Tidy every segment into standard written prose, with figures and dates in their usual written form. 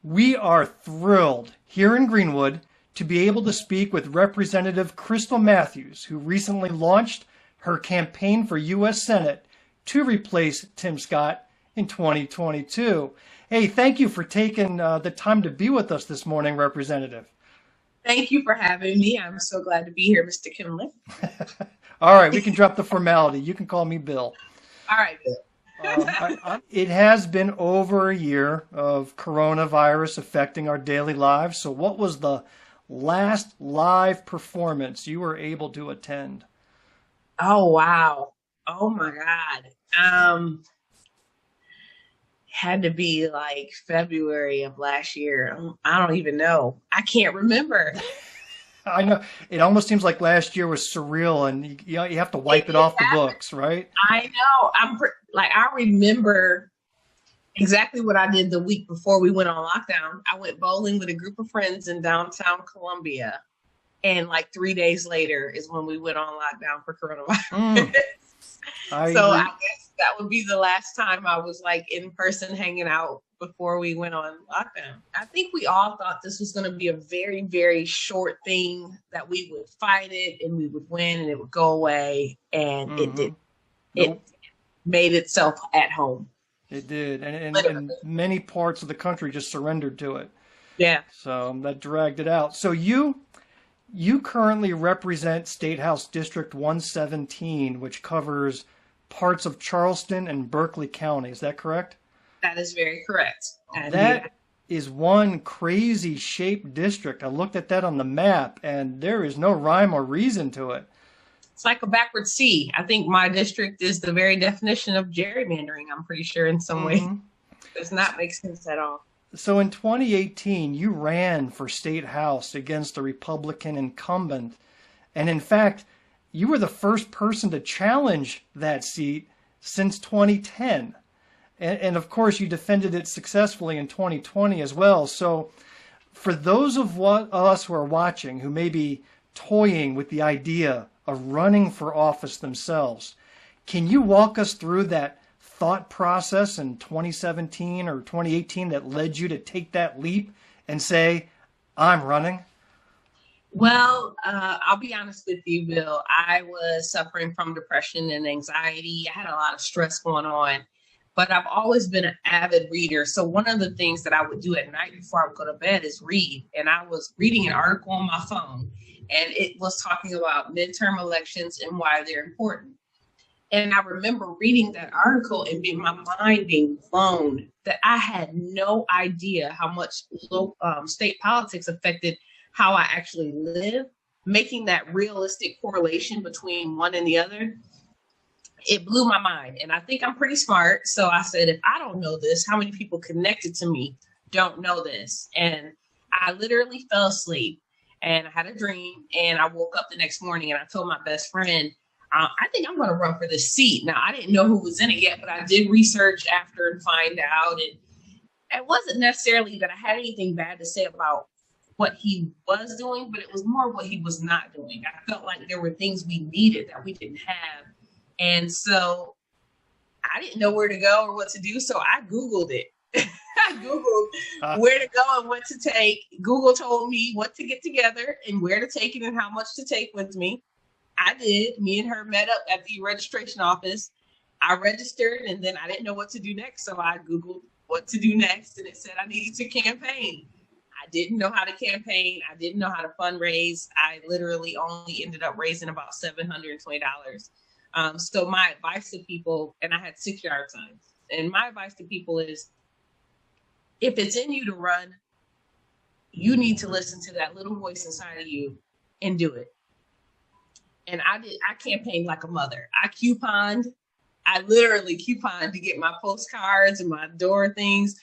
We are thrilled here in Greenwood to be able to speak with Representative Krystle Matthews, who recently launched her campaign for U.S. Senate to replace Tim Scott in 2022. Hey, thank you for taking the time to be with us this morning, Representative. Thank you for having me. I'm so glad to be here, Mr. Kimley. All right, we can drop the formality. You can call me Bill. All right, Bill. It has been over a year of coronavirus affecting our daily lives. So what was the last live performance you were able to attend? Oh, wow. Oh, my God. Had to be like February of last year. I don't even know. I can't remember. I know. It almost seems like last year was surreal, and you have to wipe it off the books, right? I know. I remember exactly what I did the week before we went on lockdown. I went bowling with a group of friends in downtown Columbia, and like 3 days later is when we went on lockdown for coronavirus. I guess that would be the last time I was like in person hanging out before we went on lockdown. I think we all thought this was going to be a very, very short thing, that we would fight it and we would win and it would go away. And it did. Nope. It made itself at home. It did. And many parts of the country just surrendered to it. Yeah. So that dragged it out. So you currently represent State House District 117, which covers parts of Charleston and Berkeley County. Is that correct? That is very correct. That is one crazy shaped district. I looked at that on the map, and there is no rhyme or reason to it. It's like a backward C. I think my district is the very definition of gerrymandering, I'm pretty sure, in some way. It does not make sense at all. So in 2018, you ran for State House against a Republican incumbent. And in fact, you were the first person to challenge that seat since 2010. And of course, you defended it successfully in 2020 as well. So for those of us who are watching who may be toying with the idea of running for office themselves, can you walk us through that thought process in 2017 or 2018 that led you to take that leap and say, I'm running? Well, I'll be honest with you, Bill. I was suffering from depression and anxiety. I had a lot of stress going on, but I've always been an avid reader. So one of the things that I would do at night before I would go to bed is read. And I was reading an article on my phone, and it was talking about midterm elections and why they're important. And I remember reading that article and my mind being blown that I had no idea how much state politics affected how I actually live, making that realistic correlation between one and the other. It blew my mind. And I think I'm pretty smart. So I said, if I don't know this, how many people connected to me don't know this? And I literally fell asleep and I had a dream, and I woke up the next morning and I told my best friend, I think I'm going to run for this seat. Now, I didn't know who was in it yet, but I did research after and find out. And it wasn't necessarily that I had anything bad to say about what he was doing, but it was more what he was not doing. I felt like there were things we needed that we didn't have. And so I didn't know where to go or what to do. So I Googled it. I Googled where to go and what to take. Google told me what to get together and where to take it and how much to take with me. I did. Me and her met up at the registration office. I registered, and then I didn't know what to do next. So I Googled what to do next, and it said I needed to campaign. I didn't know how to campaign. I didn't know how to fundraise. I literally only ended up raising about $720. So my advice to people, and I had 6 yard signs, and my advice to people is, if it's in you to run, you need to listen to that little voice inside of you and do it. And I campaigned like a mother. I literally couponed to get my postcards and my door things.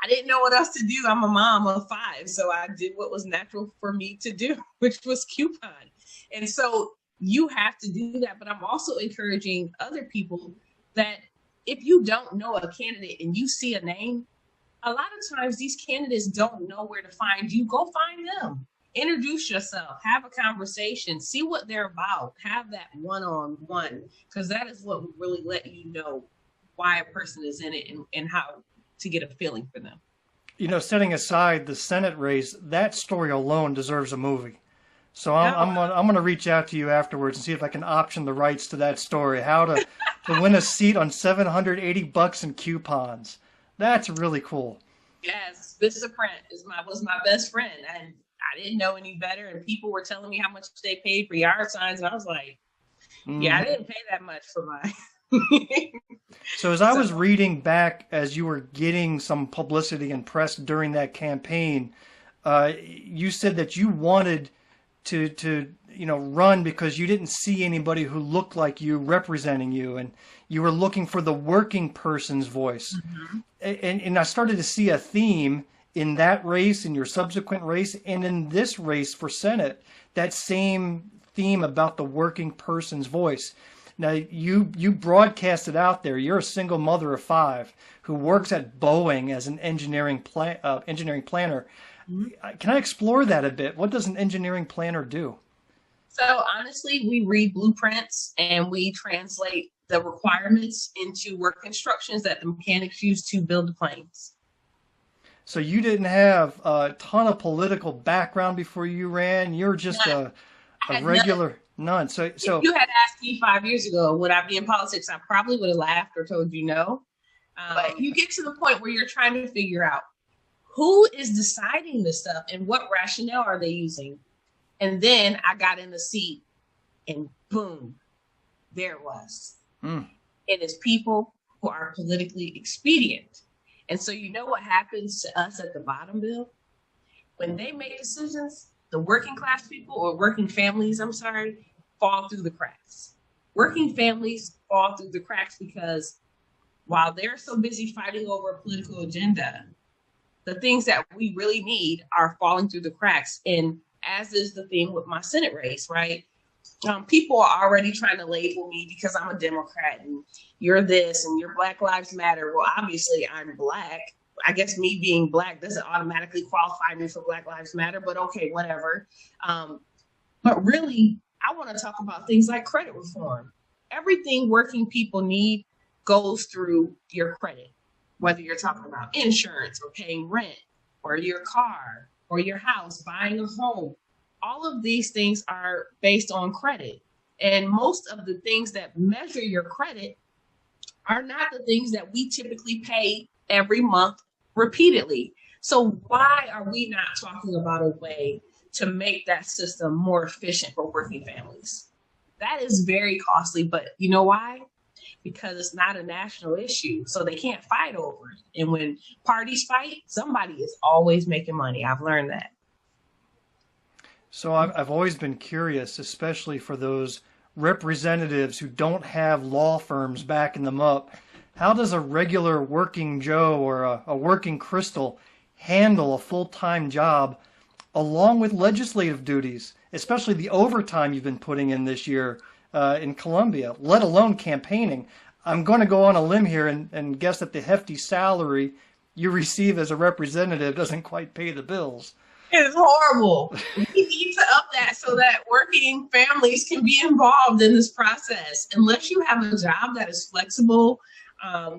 I didn't know what else to do. I'm a mom of 5. So I did what was natural for me to do, which was coupon. And so you have to do that. But I'm also encouraging other people that if you don't know a candidate and you see a name, a lot of times these candidates don't know where to find you. Go find them. Introduce yourself, have a conversation, see what they're about, have that one-on-one, because that is what will really let you know why a person is in it and how to get a feeling for them. You know, setting aside the Senate race, that story alone deserves a movie. So I'm going to reach out to you afterwards and see if I can option the rights to that story. How to win a seat on $780 in coupons. That's really cool. Yes, Mr. Print was my best friend, and I didn't know any better. And people were telling me how much they paid for yard signs, and I was like, "Yeah, I didn't pay that much for mine." So as I was reading back, as you were getting some publicity and press during that campaign, you said that you wanted to run because you didn't see anybody who looked like you representing you, and you were looking for the working person's voice. Mm-hmm. And I started to see a theme in that race, in your subsequent race, and in this race for Senate, that same theme about the working person's voice. Now, you broadcast it out there. You're a single mother of 5 who works at Boeing as an engineering planner. Mm-hmm. Can I explore that a bit? What does an engineering planner do? So honestly, we read blueprints and we translate the requirements into work instructions that the mechanics use to build the planes. So you didn't have a ton of political background before you ran. You're just a regular none. So if you had asked me 5 years ago, would I be in politics? I probably would have laughed or told you no. But you get to the point where you're trying to figure out who is deciding this stuff and what rationale are they using? And then I got in the seat and boom, there it was. It is people who are politically expedient. And so you know what happens to us at the bottom, Bill? When they make decisions, the working class people or working families, fall through the cracks. Working families fall through the cracks because while they're so busy fighting over a political agenda, the things that we really need are falling through the cracks. And as is the thing with my Senate race, right? People are already trying to label me because I'm a Democrat and you're this and your Black Lives Matter. Well, obviously I'm Black. I guess me being Black doesn't automatically qualify me for Black Lives Matter, but okay, whatever. But really, I want to talk about things like credit reform. Everything working people need goes through your credit, whether you're talking about insurance or paying rent or your car or your house, buying a home. All of these things are based on credit. And most of the things that measure your credit are not the things that we typically pay every month repeatedly. So why are we not talking about a way to make that system more efficient for working families? That is very costly, but you know why? Because it's not a national issue, so they can't fight over it. And when parties fight, somebody is always making money. I've learned that. So I've always been curious, especially for those representatives who don't have law firms backing them up. How does a regular working Joe or a working Krystle handle a full-time job along with legislative duties, especially the overtime you've been putting in this year in Columbia, let alone campaigning? I'm going to go on a limb here and guess that the hefty salary you receive as a representative doesn't quite pay the bills. It's horrible. We need to up that so that working families can be involved in this process. Unless you have a job that is flexible,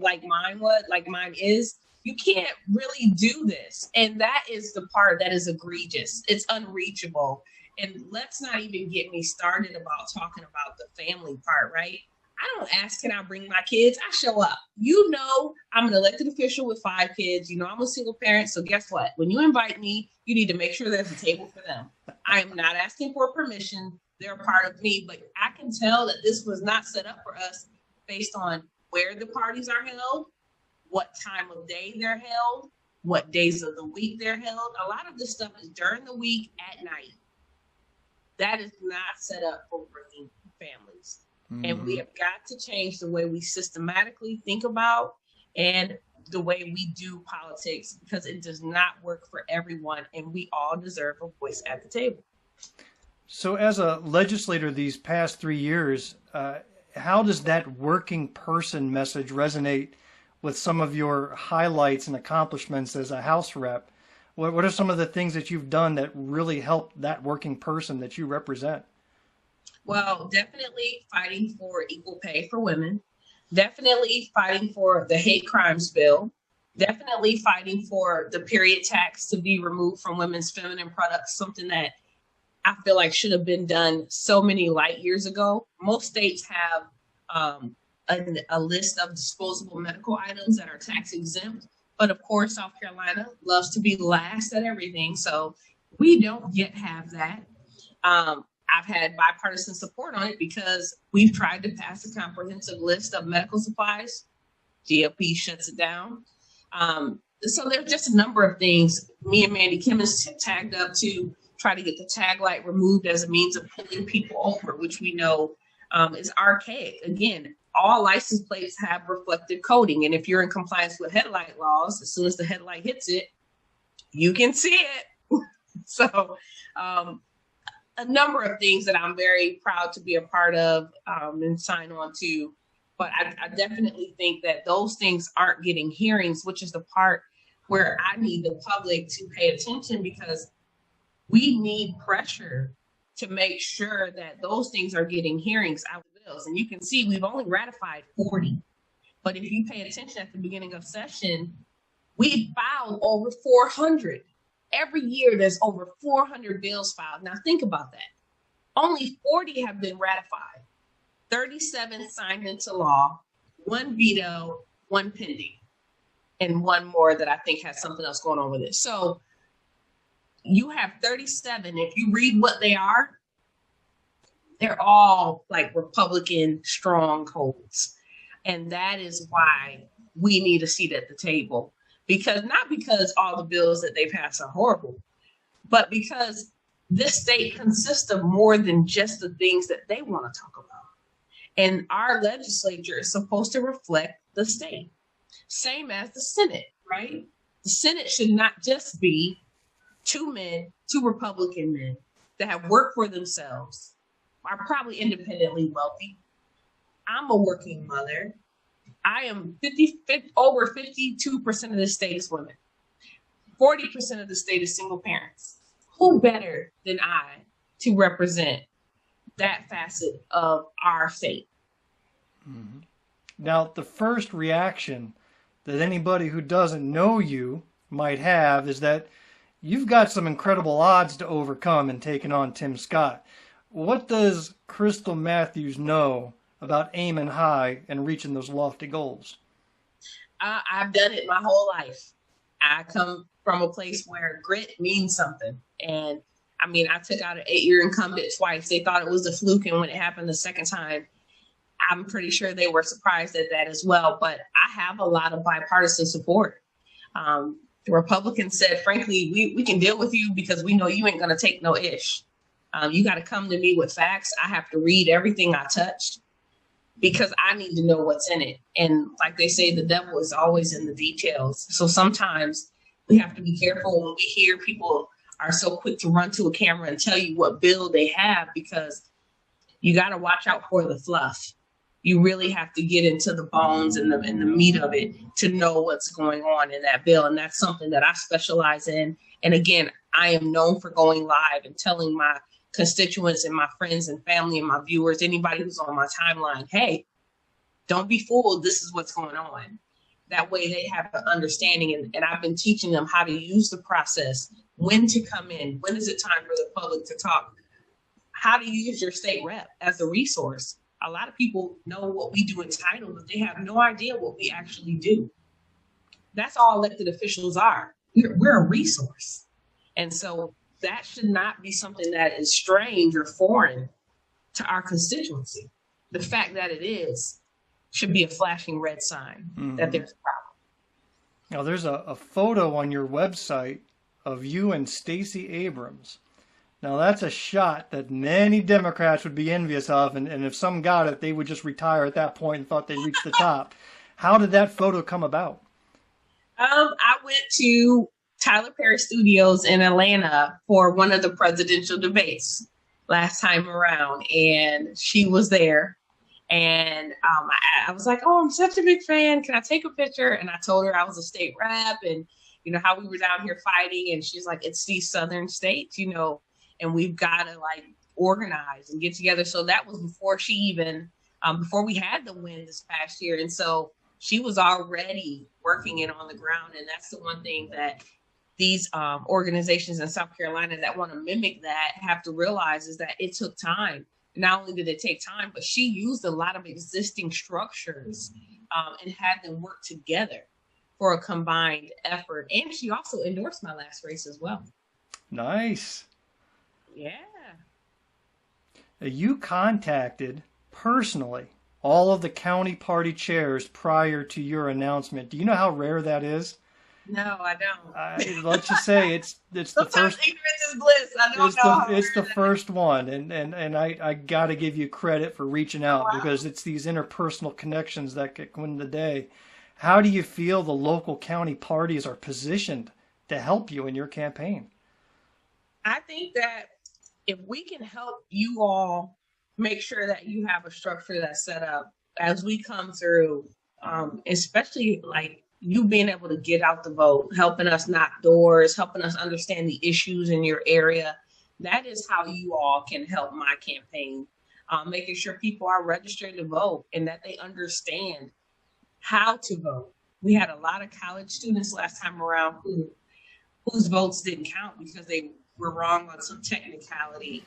like mine is, you can't really do this. And that is the part that is egregious. It's unreachable. And let's not even get me started about talking about the family part, right? I don't ask, can I bring my kids? I show up. You know, I'm an elected official with 5 kids. You know, I'm a single parent. So guess what? When you invite me, you need to make sure there's a table for them. I am not asking for permission. They're a part of me, but I can tell that this was not set up for us based on where the parties are held, what time of day they're held, what days of the week they're held. A lot of this stuff is during the week at night. That is not set up for working families. Mm-hmm. And we have got to change the way we systematically think about and the way we do politics, because it does not work for everyone, and we all deserve a voice at the table. So as a legislator these past 3 years, how does that working person message resonate with some of your highlights and accomplishments as a House rep? What are some of the things that you've done that really helped that working person that you represent? Well, definitely fighting for equal pay for women, definitely fighting for the hate crimes bill, definitely fighting for the period tax to be removed from women's feminine products, something that I feel like should have been done so many light years ago. Most states have a list of disposable medical items that are tax exempt. But of course, South Carolina loves to be last at everything. So we don't yet have that. I've had bipartisan support on it because we've tried to pass a comprehensive list of medical supplies. GOP shuts it down. So there's just a number of things. Me and Mandy Kimmons tagged up to try to get the tag light removed as a means of pulling people over, which we know is archaic. Again, all license plates have reflective coating. And if you're in compliance with headlight laws, as soon as the headlight hits it, you can see it. So a number of things that I'm very proud to be a part of and sign on to. But I definitely think that those things aren't getting hearings, which is the part where I need the public to pay attention, because we need pressure to make sure that those things are getting hearings out of bills. And you can see we've only ratified 40. But if you pay attention at the beginning of session, we filed over 400. Every year there's over 400 bills filed. Now think about that. Only 40 have been ratified. 37 signed into law, 1 veto, 1 pending, and 1 more that I think has something else going on with it. So you have 37. If you read what they are, they're all like Republican strongholds. And that is why we need a seat at the table. Because not because all the bills that they pass are horrible, but because this state consists of more than just the things that they want to talk about. And our legislature is supposed to reflect the state. Same as the Senate, right? The Senate should not just be 2 men, 2 Republican men that have worked for themselves, are probably independently wealthy. I'm a working mother. I am over 52% of the state is women. 40% of the state is single parents. Who better than I to represent that facet of our state? Mm-hmm. Now, the first reaction that anybody who doesn't know you might have is that you've got some incredible odds to overcome in taking on Tim Scott. What does Krystle Matthews know about aiming high and reaching those lofty goals? I've done it my whole life. I come from a place where grit means something. And I mean, I took out an 8-year incumbent twice. They thought it was a fluke. And when it happened the second time, I'm pretty sure they were surprised at that as well. But I have a lot of bipartisan support. The Republicans said, frankly, we can deal with you because we know you ain't going to take no ish. You got to come to me with facts. I have to read everything I touched because I need to know what's in it. And like they say, the devil is always in the details. So sometimes we have to be careful when we hear people are so quick to run to a camera and tell you what bill they have, because you got to watch out for the fluff. You really have to get into the bones and the meat of it to know what's going on in that bill. And that's something that I specialize in. And again, I am known for going live and telling my constituents and my friends and family and my viewers, anybody who's on my timeline, hey, don't be fooled. This is what's going on. That way they have an understanding. And I've been teaching them how to use the process, when to come in, when is it time for the public to talk, how to use your state rep as a resource. A lot of people know what we do in title, but they have no idea what we actually do. That's all elected officials are. We're a resource. And so that should not be something that is strange or foreign to our constituency. The fact that it is should be a flashing red sign that there's a problem. Now, there's a photo on your website of you and Stacey Abrams. Now, that's a shot that many Democrats would be envious of, and if some got it, they would just retire at that point and thought they'd reached the top. How did that photo come about? I went to Tyler Perry Studios in Atlanta for one of the presidential debates last time around, and she was there. And I was like, oh, I'm such a big fan. Can I take a picture? And I told her I was a state rep, and how we were down here fighting, and she's like, it's these southern states, and we've got to like organize and get together. So that was before she even, before we had the win this past year. And so she was already working it on the ground. And that's the one thing that these organizations in South Carolina that want to mimic that have to realize is that it took time. Not only did it take time, but she used a lot of existing structures and had them work together for a combined effort. And she also endorsed my last race as well. Nice. Yeah. You contacted personally all of the county party chairs prior to your announcement. Do you know how rare that is? No, I don't. Let's just say it's the first. Ignorance is bliss. I don't know. It's the first one, and I got to give you credit for reaching out because it's these interpersonal connections that can win the day. How do you feel the local county parties are positioned to help you in your campaign? I think that if we can help you all make sure that you have a structure that's set up as we come through, especially like you being able to get out the vote, helping us knock doors, helping us understand the issues in your area. That is how you all can help my campaign, making sure people are registered to vote and that they understand how to vote. We had a lot of college students last time around whose votes didn't count because they were wrong on some technicality.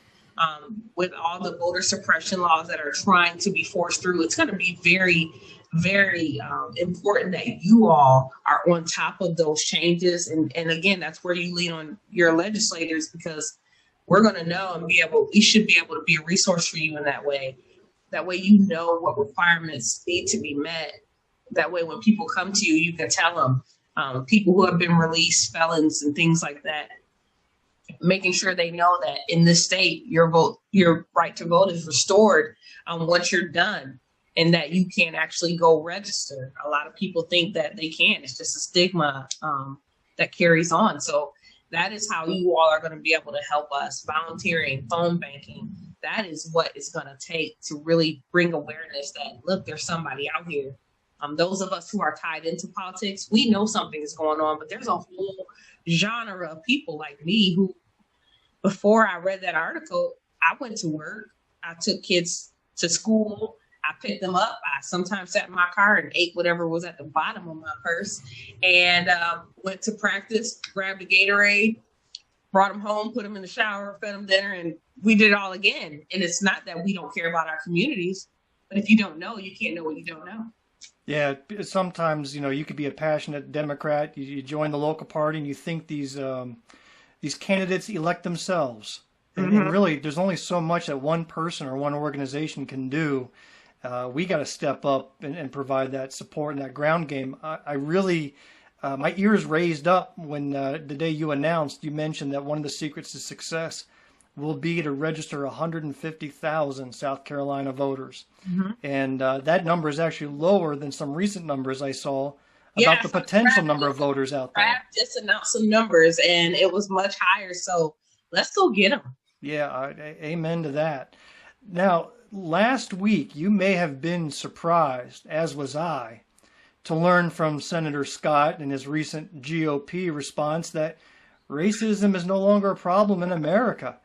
With all the voter suppression laws that are trying to be forced through, it's going to be very, very important that you all are on top of those changes. And again, that's where you lean on your legislators, because we're going to know and we should be able to be a resource for you in that way. That way, you know what requirements need to be met. That way, when people come to you, you can tell them, people who have been released, felons and things like that, making sure they know that in this state, your right to vote is restored once you're done, and that you can actually go register. A lot of people think that they can't. It's just a stigma that carries on. So that is how you all are going to be able to help us. Volunteering, phone banking, that is what it's going to take to really bring awareness that, look, there's somebody out here. Those of us who are tied into politics, we know something is going on, but there's a whole genre of people like me who, before I read that article, I went to work. I took kids to school. I picked them up. I sometimes sat in my car and ate whatever was at the bottom of my purse, and went to practice, grabbed a Gatorade, brought them home, put them in the shower, fed them dinner, and we did it all again. And it's not that we don't care about our communities, but if you don't know, you can't know what you don't know. Yeah, sometimes, you could be a passionate Democrat. You join the local party and you think these candidates elect themselves. And really, there's only so much that one person or one organization can do. We got to step up and provide that support and that ground game. I really, my ears raised up when the day you mentioned that one of the secrets to success will be to register 150,000 South Carolina voters. And that number is actually lower than some recent numbers I saw about the potential number of voters out there. Kraft just announced some numbers, and it was much higher. So let's go get them. Yeah, amen to that. Now, last week, you may have been surprised, as was I, to learn from Senator Scott in his recent GOP response that racism is no longer a problem in America.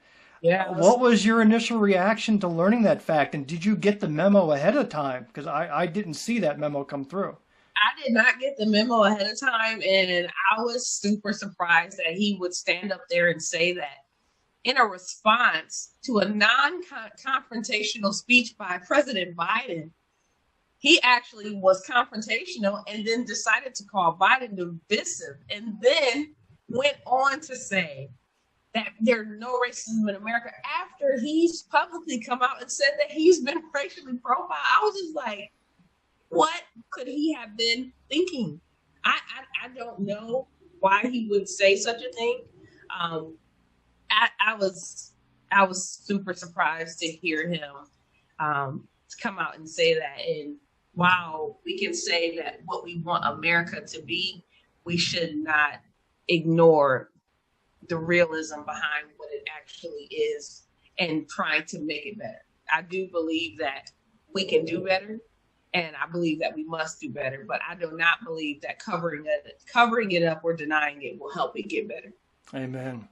Yeah. What was your initial reaction to learning that fact? And did you get the memo ahead of time? Because I didn't see that memo come through. I did not get the memo ahead of time, and I was super surprised that he would stand up there and say that in a response to a non-confrontational speech by President Biden. He actually was confrontational and then decided to call Biden divisive, and then went on to say that there's no racism in America after he's publicly come out and said that he's been racially profiled. I was just like, what could he have been thinking? I don't know why he would say such a thing. I was super surprised to hear him come out and say that. And while we can say that what we want America to be, we should not ignore the realism behind what it actually is and trying to make it better. I do believe that we can do better. And I believe that we must do better, but I do not believe that covering it up or denying it will help it get better. Amen.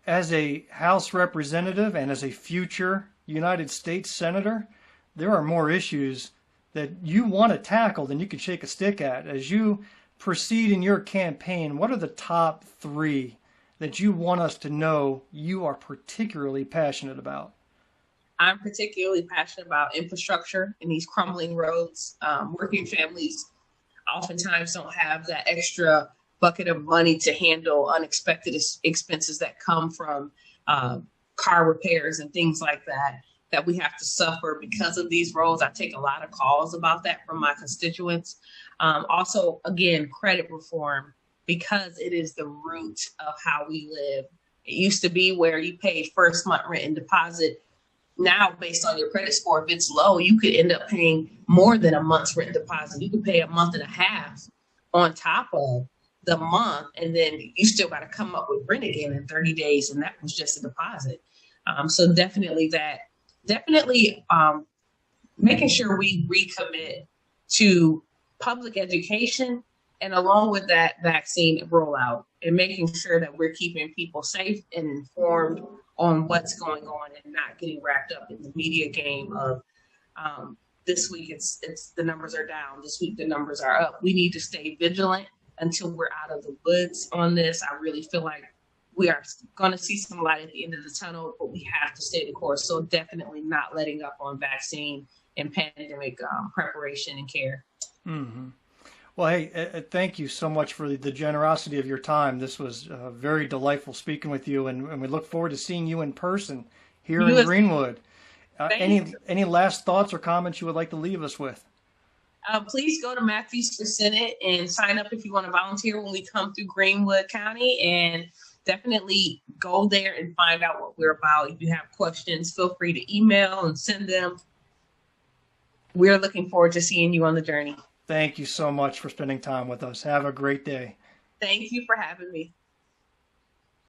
As a House representative and as a future United States Senator, there are more issues that you want to tackle than you can shake a stick at. As you proceed in your campaign, what are the top 3 that you want us to know you are particularly passionate about? I'm particularly passionate about infrastructure and these crumbling roads. Working families oftentimes don't have that extra bucket of money to handle unexpected expenses that come from car repairs and things like that we have to suffer because of these roads. I take a lot of calls about that from my constituents. Also, again, credit reform, because it is the root of how we live. It used to be where you paid first month rent and deposit. Now, based on your credit score, if it's low, you could end up paying more than a month's rent deposit. You could pay a month and a half on top of the month, and then you still got to come up with rent again in 30 days, and that was just a deposit. So definitely making sure we recommit to public education, and along with that, vaccine rollout, and making sure that we're keeping people safe and informed on what's going on and not getting wrapped up in the media game of this week it's the numbers are down, this week the numbers are up. We need to stay vigilant until we're out of the woods on this. I really feel like we are going to see some light at the end of the tunnel, but we have to stay the course. So definitely not letting up on vaccine and pandemic preparation and care. Mm-hmm. Well, hey, thank you so much for the generosity of your time. This was very delightful speaking with you, and we look forward to seeing you in person here in Greenwood. Any last thoughts or comments you would like to leave us with? Please go to Matthews for Senate and sign up if you want to volunteer when we come through Greenwood County, and definitely go there and find out what we're about. If you have questions, feel free to email and send them. We're looking forward to seeing you on the journey. Thank you so much for spending time with us. Have a great day. Thank you for having me.